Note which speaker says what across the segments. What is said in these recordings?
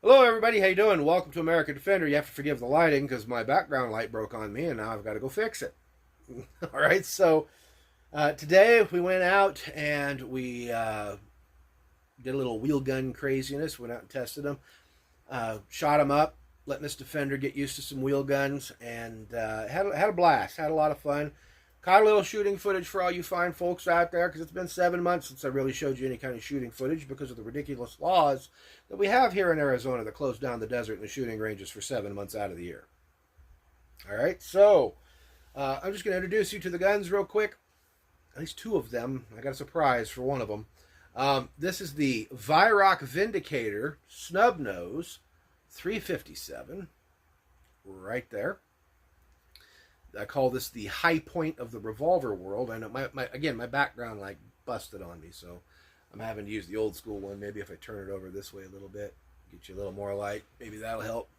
Speaker 1: Hello everybody, how you doing? Welcome to American Defender. You have to forgive the lighting because my background light broke on me and now I've got to go fix it. Alright, so today we went out and we did a little wheel gun craziness. Went out and tested them. Shot them up, let Miss Defender get used to some wheel guns, and had a blast, had a lot of fun. Caught a little shooting footage for all you fine folks out there because it's been 7 months since I really showed you any kind of shooting footage because of the ridiculous laws that we have here in Arizona that close down the desert and the shooting ranges for 7 months out of the year. All right, so I'm just going to introduce you to the guns real quick. At least two of them. I got a surprise for one of them. This is the Weirauch Windicator Snub Nose 357. Right there. I call this the high point of the revolver world. I know my background like busted on me, so I'm having to use the old school one. Maybe if I turn it over this way a little bit, get you a little more light, maybe that'll help.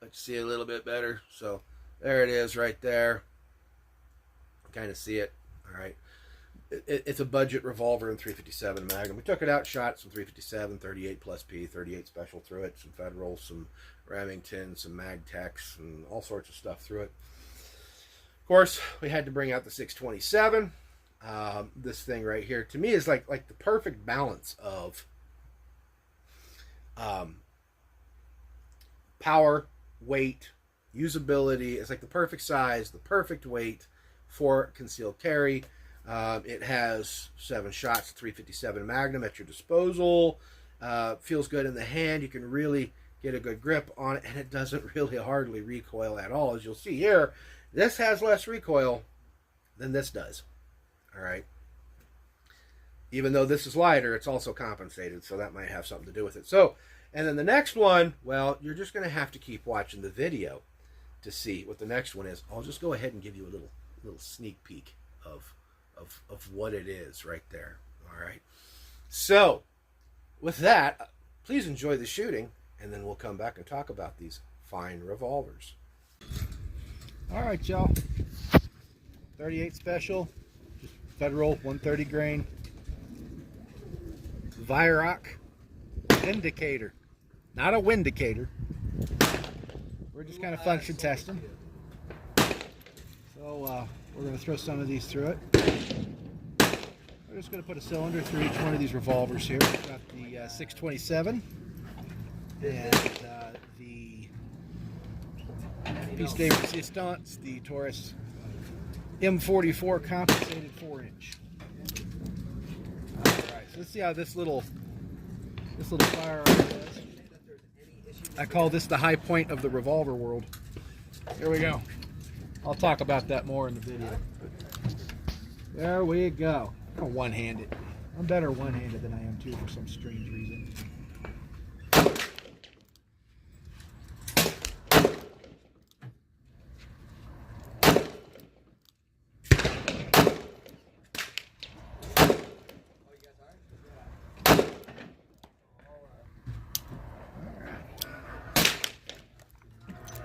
Speaker 1: Let you see a little bit better. So there it is right there. Kind of see it. All right. It's a budget revolver in 357 Magnum. We took it out, shot some 357, 38 plus P, 38 special through it, some Federal, some Remington, some Magtex, and all sorts of stuff through it. Of course, we had to bring out the 627. This thing right here, to me, is like the perfect balance of power, weight, usability. It's like the perfect size, the perfect weight for concealed carry. It has 7 shots, 357 Magnum at your disposal. Feels good in the hand. You can really get a good grip on it, and it doesn't really hardly recoil at all. As you'll see here, this has less recoil than this does. All right. Even though this is lighter, it's also compensated, so that might have something to do with it. So, and then the next one, well, you're just going to have to keep watching the video to see what the next one is. I'll just go ahead and give you a little sneak peek of what it is right there. All right. So, with that, please enjoy the shooting, and then we'll come back and talk about these fine revolvers. All right, y'all. 38 special, just Federal 130 grain. Weirauch Windicator, not a Windicator. We're just kind of function testing. So we're going to throw some of these through it. We're just going to put a cylinder through each one of these revolvers here. We've got the 627 and the piece de resistance, the Taurus M44 compensated 4-inch. All right, so let's see how this little firearm does. I call this the high point of the revolver world. Here we go. I'll talk about that more in the video. There we go. I'm gonna one-hand it. I'm better one-handed than I am two for some strange reason.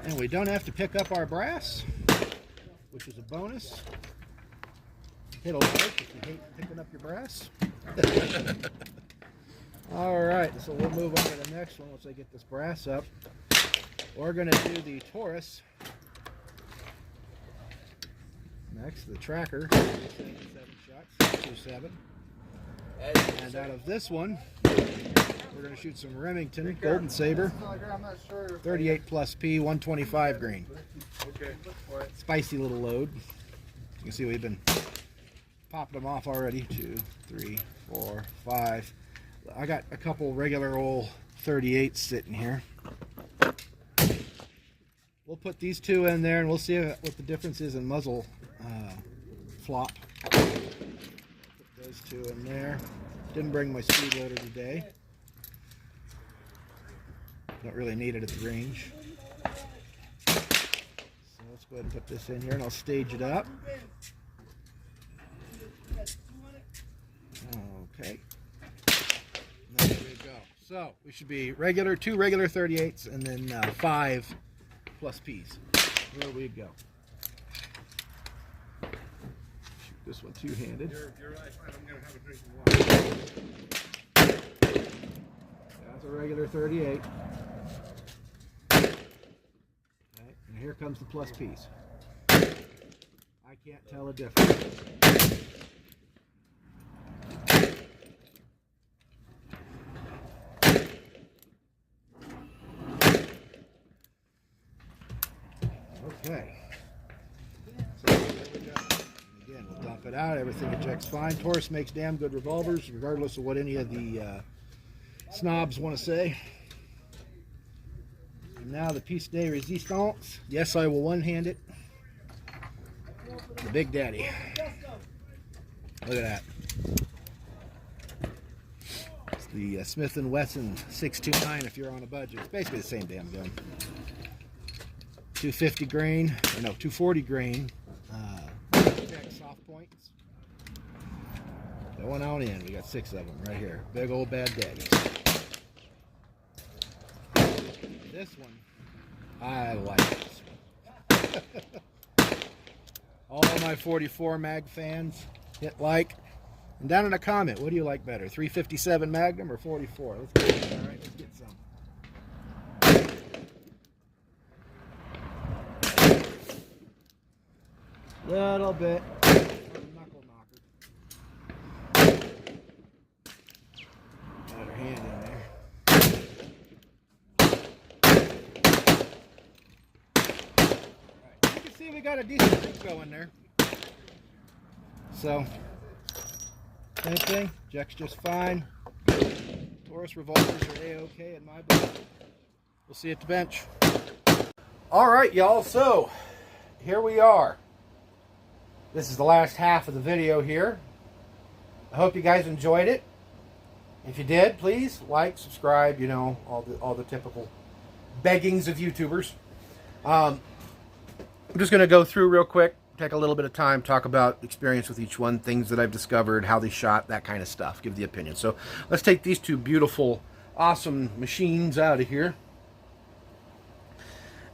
Speaker 1: And we don't have to pick up our brass, which is a bonus. Hit a like if you hate picking up your brass. All right, so we'll move on to the next one once I get this brass up. We're going to do the Taurus. Next, the tracker. 7 shots, 2.7. And out of this one, we're going to shoot some Remington Golden Saber, 38 plus P, 125 grain. Spicy little load. You can see we've been popping them off already. 2, 3, 4, 5. I got a couple regular old 38s sitting here. We'll put these two in there and we'll see what the difference is in muzzle flop. Put those two in there. Didn't bring my speed loader today. Don't really need it at the range. So let's go ahead and put this in here and I'll stage it up. Okay. There we go. So we should be two regular 38s and then 5 plus P's. There we go. Shoot this one two-handed.
Speaker 2: You're right. I'm going to have a drink of water.
Speaker 1: That's a regular 38. And here comes the plus piece. I can't tell a difference. Okay. So there we go. Again, we'll dump it out. Everything ejects fine. Taurus makes damn good revolvers, regardless of what any of the snobs want to say. And now the piece de resistance. Yes, I will one-hand it. The Big Daddy. Look at that. It's the Smith & Wesson 629 if you're on a budget. It's basically the same damn gun. 250 grain, or no, 240 grain soft points. Going on in. We got 6 of them right here. Big old bad daddies. This one, I like this one. All my 44 mag fans, hit like. And down in a comment, what do you like better? 357 Magnum or 44? Let's get it. All right, let's get some. Little bit. Knuckle knocker. Got her hand in there. Alright, you can see we got a decent group going there. So, same thing. Ejects just fine. Taurus revolvers are A-OK in my book. We'll see you at the bench. Alright, y'all. So, here we are. This is the last half of the video here. I hope you guys enjoyed it. If you did, please like, subscribe, you know, all the typical beggings of YouTubers. I'm just going to go through real quick, take a little bit of time, talk about experience with each one, things that I've discovered, how they shot, that kind of stuff, give the opinion. So let's take these two beautiful, awesome machines out of here.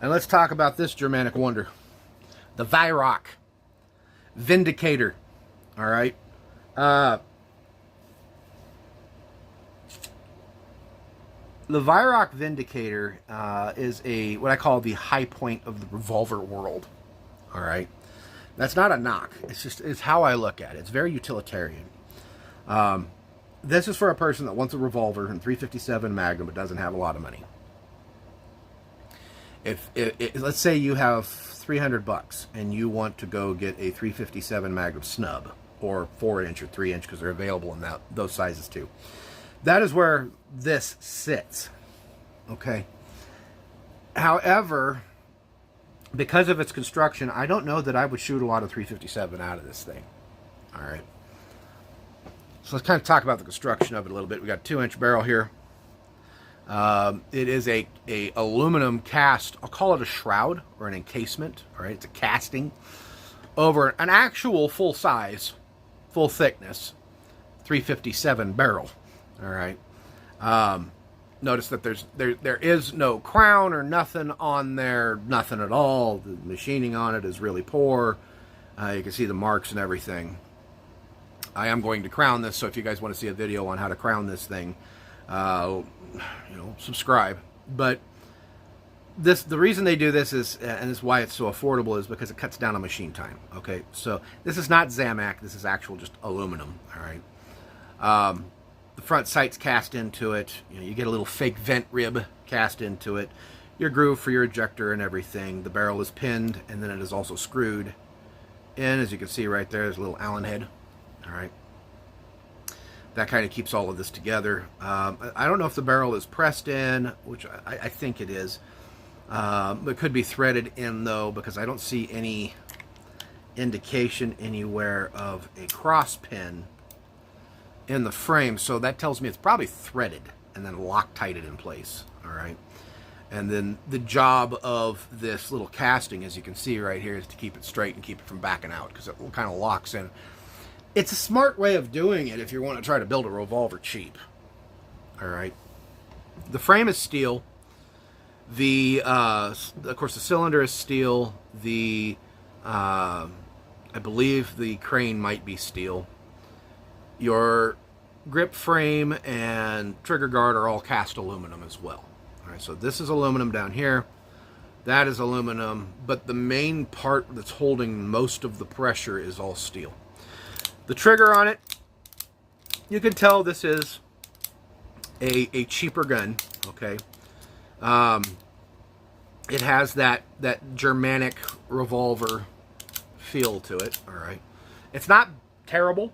Speaker 1: And let's talk about this Germanic wonder, the Weirauch Windicator. All right. The Weirauch Windicator is what I call the high point of the revolver world. All right. That's not a knock. It's how I look at it. It's very utilitarian. This is for a person that wants a revolver and 357 Magnum but doesn't have a lot of money. If let's say you have $300 and you want to go get a 357 Magnum snub or 4-inch or 3-inch because they're available in those sizes too. That is where this sits. Okay. However, because of its construction, I don't know that I would shoot a lot of 357 out of this thing. All right. So let's kind of talk about the construction of it a little bit. We got a 2-inch barrel here. It is a aluminum cast. I'll call it a shroud or an encasement. All right, it's a casting over an actual full size, full thickness 357 barrel. All right. Notice that there is no crown or nothing on there, nothing at all. The machining on it is really poor. You can see the marks and everything. I am going to crown this, so if you guys want to see a video on how to crown this thing, you know, subscribe. But the reason they do this is, and this is why it's so affordable, is because it cuts down on machine time. Okay, so this is not Zamac. This is actual just aluminum. All right. The front sight's cast into it. You know, you get a little fake vent rib cast into it. Your groove for your ejector and everything. The barrel is pinned, and then it is also screwed in. As you can see right there, there's a little Allen head. All right. That kind of keeps all of this together. I don't know if the barrel is pressed in, which I think it is. It could be threaded in, though, because I don't see any indication anywhere of a cross pin in the frame. So that tells me it's probably threaded and then Loctited in place. All right. And then the job of this little casting, as you can see right here, is to keep it straight and keep it from backing out, because it kind of locks in. It's a smart way of doing it if you want to try to build a revolver cheap. All right. The frame is steel. Of course, the cylinder is steel. I believe the crane might be steel. Your grip frame and trigger guard are all cast aluminum as well. All right. So this is aluminum down here. That is aluminum, but the main part that's holding most of the pressure is all steel. The trigger on it, you can tell this is a cheaper gun, okay? It has that Germanic revolver feel to it, all right? It's not terrible,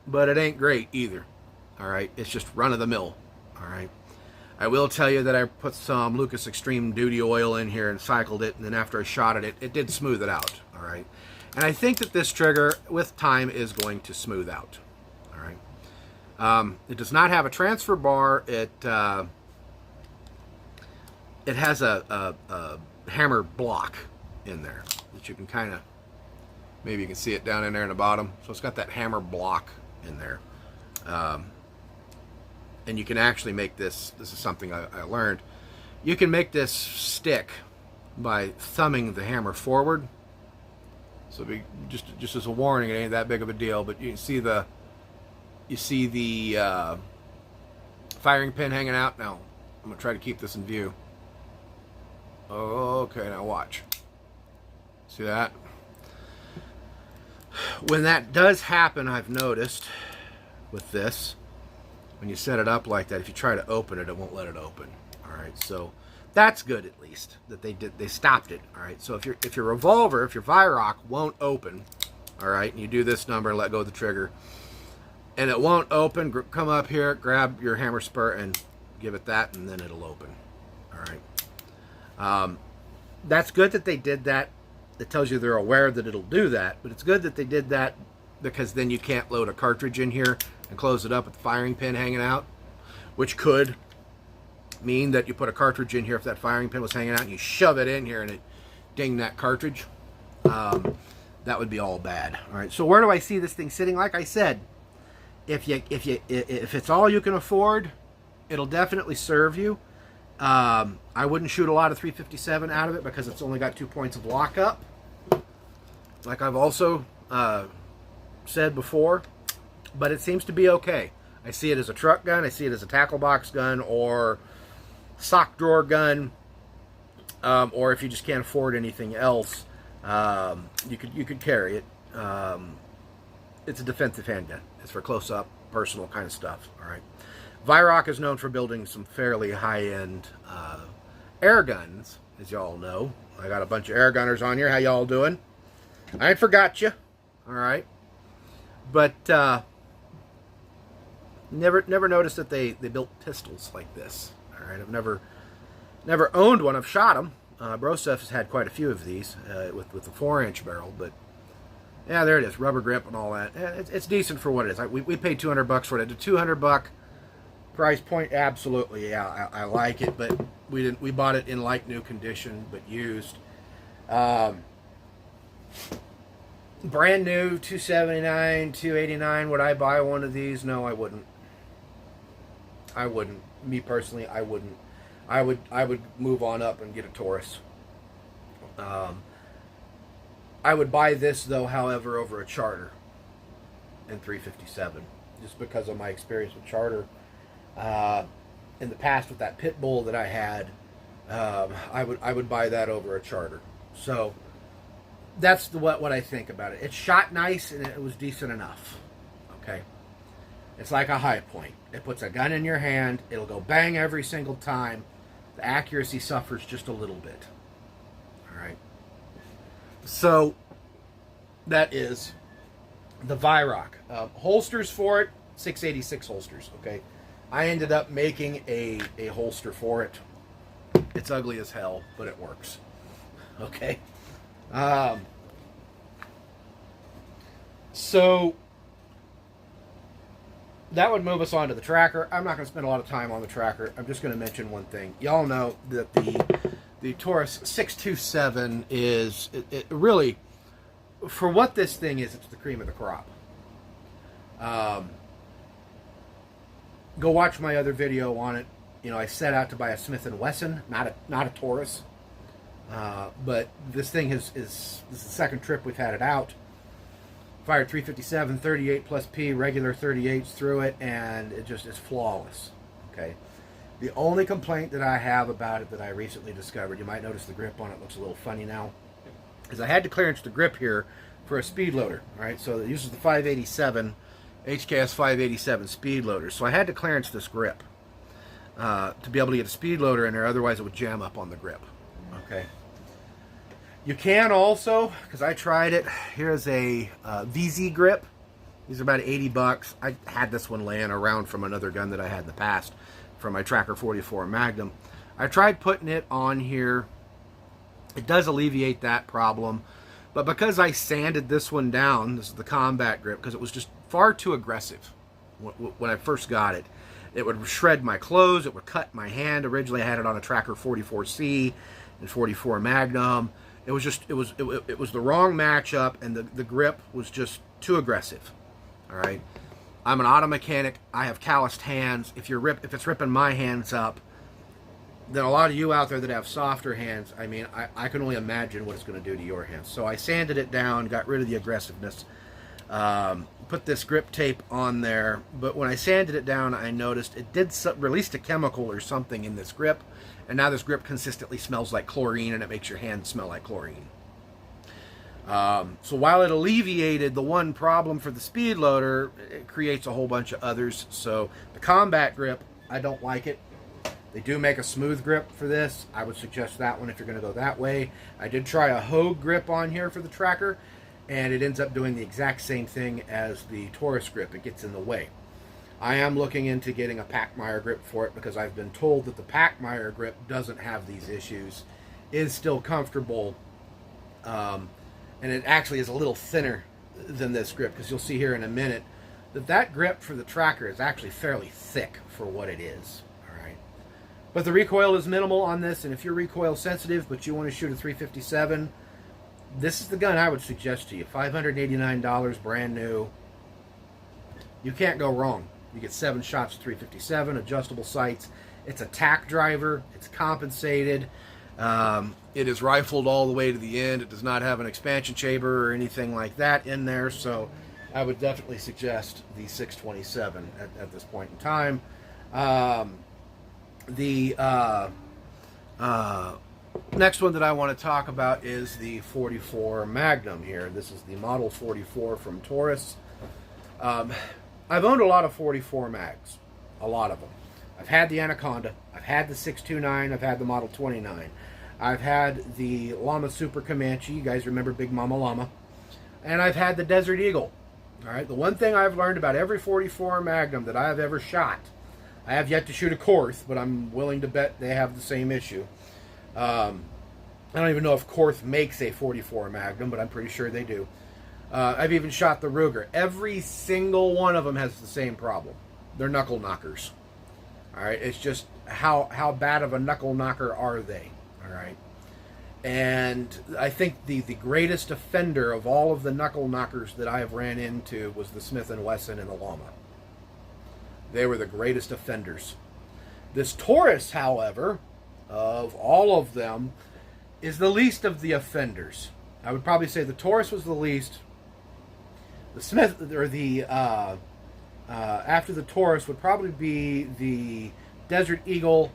Speaker 1: but it ain't great either, all right? It's just run-of-the-mill, all right? I will tell you that I put some Lucas Extreme Duty oil in here and cycled it, and then after I shot it did smooth it out, all right? And I think that this trigger, with time, is going to smooth out, all right? It does not have a transfer bar. It has a hammer block in there that you can kind of, maybe you can see it down in there in the bottom. So it's got that hammer block in there. And you can actually make this is something I learned, you can make this stick by thumbing the hammer forward. So just as a warning, it ain't that big of a deal, but you can see the firing pin hanging out. Now I'm gonna try to keep this in view. Okay, now watch. See that? When that does happen, I've noticed with this, when you set it up like that, if you try to open it, it won't let it open. All right, so that's good, at least that they stopped it. All right, so if your revolver, if your Weirauch won't open, all right, and you do this number and let go of the trigger, and it won't open, come up here, grab your hammer spur and give it that, and then it'll open. All right, that's good that they did that. It tells you they're aware that it'll do that, but it's good that they did that, because then you can't load a cartridge in here and close it up with the firing pin hanging out, which could mean that you put a cartridge in here if that firing pin was hanging out and you shove it in here and it ding that cartridge. That would be all bad. All right, so where do I see this thing sitting? Like I said, if it's all you can afford, it'll definitely serve you. I wouldn't shoot a lot of 357 out of it because it's only got 2 points of lockup, like I've also said before, but it seems to be okay. I see it as a truck gun, I see it as a tackle box gun or sock drawer gun, or if you just can't afford anything else, you could carry it. It's a defensive handgun. It's for close-up, personal kind of stuff. All right. Weirauch is known for building some fairly high-end air guns, as y'all know. I got a bunch of air gunners on here. How y'all doing? I ain't forgot you. All right. But never noticed that they built pistols like this. All right. I've never owned one. I've shot them. Broseph has had quite a few of these with the 4-inch barrel, but yeah, there it is, rubber grip and all that. It's decent for what it is. We paid $200 for it. At a $200 price point, absolutely, yeah, I like it, but we bought it in like new condition, but used. Brand new, $279, $289. Would I buy one of these? No, I wouldn't. I wouldn't. Me personally, I wouldn't. I would move on up and get a Taurus. I would buy this, though, however, over a Charter in 357, just because of my experience with Charter. In the past with that pit bull that I had, I would buy that over a Charter. So that's what I think about it. It shot nice and it was decent enough. Okay, it's like a high point. It puts a gun in your hand. It'll go bang every single time. The accuracy suffers just a little bit. All right. So that is the Weirauch. Holsters for it, 686 holsters. Okay. I ended up making a holster for it. It's ugly as hell, but it works. Okay. So that would move us on to the tracker. I'm not going to spend a lot of time on the tracker. I'm just going to mention one thing. Y'all know that the Taurus 627 is it really, for what this thing is, it's the cream of the crop. Go watch my other video on it. You know, I set out to buy a Smith & Wesson, not a Taurus. But this thing this is the second trip we've had it out. Fired 357, 38 plus P, regular 38s through it, and it just is flawless. Okay. The only complaint that I have about it that I recently discovered, you might notice the grip on it looks a little funny now, is I had to clearance the grip here for a speed loader. All right, so it uses the 587, HKS 587 speed loader. So I had to clearance this grip to be able to get a speed loader in there, otherwise it would jam up on the grip. Okay. You can also, because I tried it, here's a VZ grip. These are about 80 bucks. I had this one laying around from another gun that I had in the past, from my Tracker 44 Magnum. I tried putting it on here. It does alleviate that problem. But because I sanded this one down, this is the combat grip, because it was just far too aggressive when I first got it. It would shred my clothes. It would cut my hand. Originally, I had it on a Tracker 44C and 44 Magnum. It was just, it was the wrong matchup, and the grip was just too aggressive. All right. I'm an auto mechanic. I have calloused hands. If it's ripping my hands up, then a lot of you out there that have softer hands, I mean, I can only imagine what it's going to do to your hands. So I sanded it down, got rid of the aggressiveness, put this grip tape on there. But when I sanded it down, I noticed it did release a chemical or something in this grip, and now this grip consistently smells like chlorine, and it makes your hands smell like chlorine. So while it alleviated the one problem for the speed loader, it creates a whole bunch of others. So the combat grip, I don't like it. They do make a smooth grip for this. I would suggest that one if you're going to go that way. I did try a Hogue grip on here for the Tracker, and it ends up doing the exact same thing as the Taurus grip. It gets in the way. I am looking into getting a Pachmayr grip for it, because I've been told that the Pachmayr grip doesn't have these issues, is still comfortable, and it actually is a little thinner than this grip, because you'll see here in a minute that grip for the Tracker is actually fairly thick for what it is. But the recoil is minimal on this, and if you're recoil sensitive but you want to shoot a 357, this is the gun I would suggest to you. $589, brand new. You can't go wrong. You get 7 shots of 357, adjustable sights. It's a tack driver. It's compensated. It is rifled all the way to the end. It does not have an expansion chamber or anything like that in there, so I would definitely suggest the 627 at this point in time. The next one that I want to talk about is the 44 Magnum here. This is the Model 44 from Taurus. I've owned a lot of 44 mags, a lot of them. I've had the Anaconda, I've had the 629, I've had the Model 29, I've had the Llama Super Comanche, you guys remember Big Mama Llama, and I've had the Desert Eagle. All right, the one thing I've learned about every 44 Magnum that I have ever shot, I have yet to shoot a Korth, but I'm willing to bet they have the same issue. I don't even know if Korth makes a 44 Magnum, but I'm pretty sure they do. I've even shot the Ruger. Every single one of them has the same problem. They're knuckle knockers. All right, it's just how bad of a knuckle knocker are they? All right, and I think the greatest offender of all of the knuckle knockers that I have ran into was the Smith & Wesson and the Llama. They were the greatest offenders. This Taurus, however, of all of them, is the least of the offenders. I would probably say the Taurus was the least. The Smith, or the after the Taurus would probably be the Desert Eagle,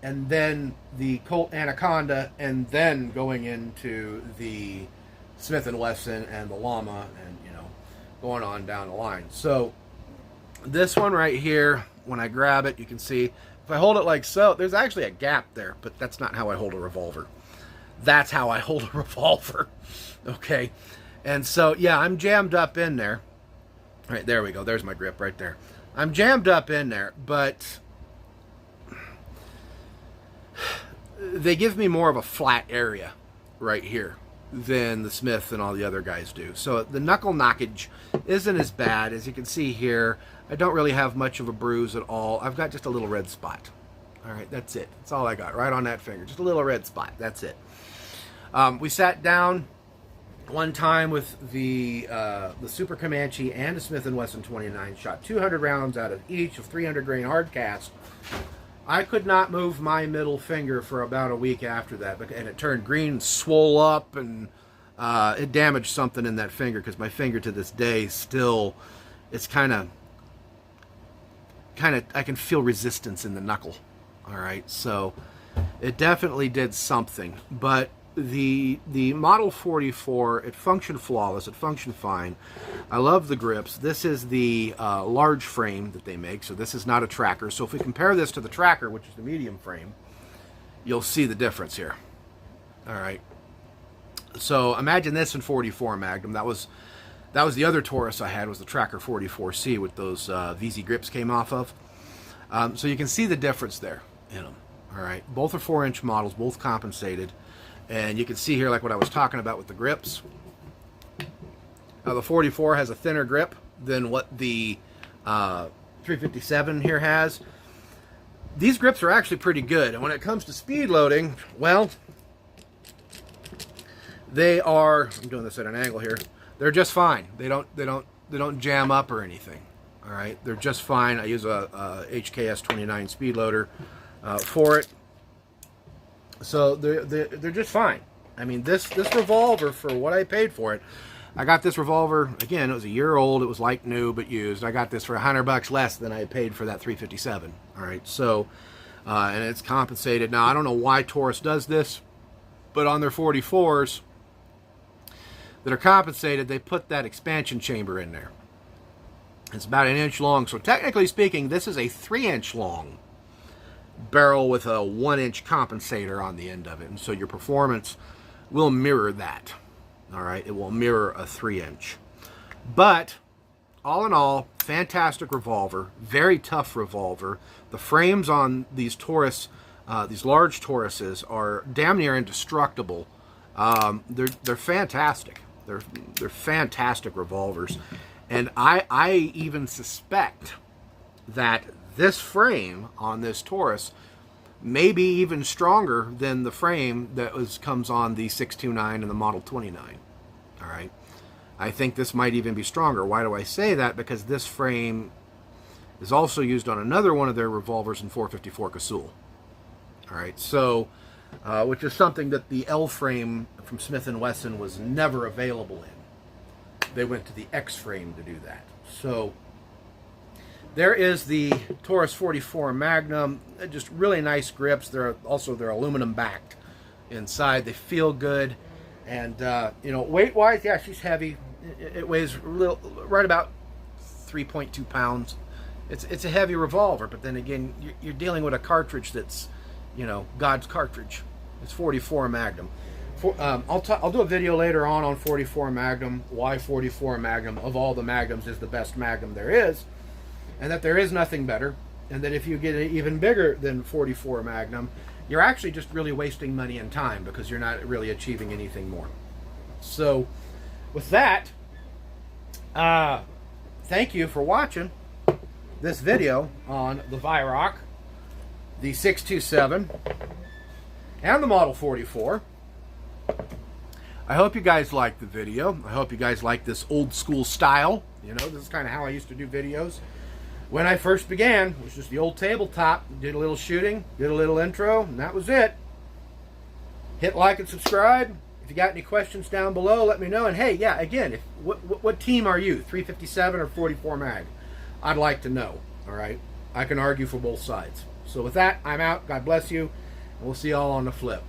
Speaker 1: and then the Colt Anaconda, and then going into the Smith & Wesson and the Llama, and going on down the line. So this one right here, when I grab it, you can see, if I hold it like so, there's actually a gap there, but that's not how I hold a revolver. That's how I hold a revolver. Okay. And so, yeah, I'm jammed up in there. All right, there we go. There's my grip right there. I'm jammed up in there, but they give me more of a flat area right here than the Smith and all the other guys do. So the knuckle knockage isn't as bad. As you can see here, I don't really have much of a bruise at all. I've got just a little red spot. All right, that's it. That's all I got right on that finger. Just a little red spot. That's it. We sat down one time with the Super Comanche and the Smith & Wesson 29, shot 200 rounds out of each of 300 grain hard cast. I could not move my middle finger for about a week after that, and it turned green, swole up, and it damaged something in that finger, because my finger to this day still, it's kind of, I can feel resistance in the knuckle. All right, so it definitely did something. But the Model 44, it functioned flawless. It functioned fine. I love the grips. This is the large frame that they make, so this is not a tracker. So if we compare this to the tracker, which is the medium frame, you'll see the difference here. All right. So imagine this in 44 Magnum. That was the other Taurus I had, was the Tracker 44C with those VZ grips came off of. So you can see the difference there in them. All right, both are 4-inch models, both compensated, and you can see here like what I was talking about with the grips. The 44 has a thinner grip than what the 357 here has. These grips are actually pretty good, and when it comes to speed loading, well, they are. I'm doing this at an angle here. They're just fine. They don't jam up or anything. All right, they're just fine. I use a HKS 29 speed loader for it, so they're just fine. I mean, this revolver, for what I paid for it, I got this revolver, again, it was a year old, it was like new but used. I got this for $100 less than I paid for that 357. All right, so and it's compensated. Now I don't know why Taurus does this, but on their 44s that are compensated, they put that expansion chamber in there. It's about 1 inch long, so technically speaking, this is a 3-inch long barrel with a 1-inch compensator on the end of it, and so your performance will mirror that. All right, it will mirror a 3-inch. But all in all, fantastic revolver, very tough revolver. The frames on these Taurus, these large Tauruses, are damn near indestructible. They're fantastic. They're fantastic revolvers, and I even suspect that this frame on this Taurus may be even stronger than the frame that comes on the 629 and the Model 29. All right, I think this might even be stronger. Why do I say that? Because this frame is also used on another one of their revolvers in 454 Casull. All right, so which is something that the L frame from Smith & Wesson was never available in. They went to the X frame to do that. So there is the Taurus 44 Magnum. Just really nice grips. They're aluminum backed inside. They feel good, and you know, weight wise, yeah, she's heavy. It weighs right about 3.2 pounds. It's a heavy revolver, but then again, you're dealing with a cartridge that's, you know, God's cartridge. It's 44 Magnum. I'll do a video later on 44 Magnum, why 44 Magnum of all the Magnums is the best Magnum there is, and that there is nothing better, and that if you get it even bigger than 44 Magnum, you're actually just really wasting money and time because you're not really achieving anything more. So with that, thank you for watching this video on the Weirauch, the 627, and the Model 44. I hope you guys liked the video. I hope you guys like this old school style. You know, this is kind of how I used to do videos when I first began. It was just the old tabletop. Did a little shooting, did a little intro, and that was it. Hit like and subscribe. If you got any questions down below, let me know. And hey, yeah, again, what team are you, 357 or 44 Mag? I'd like to know. All right, I can argue for both sides. So with that, I'm out. God bless you, and we'll see you all on the flip.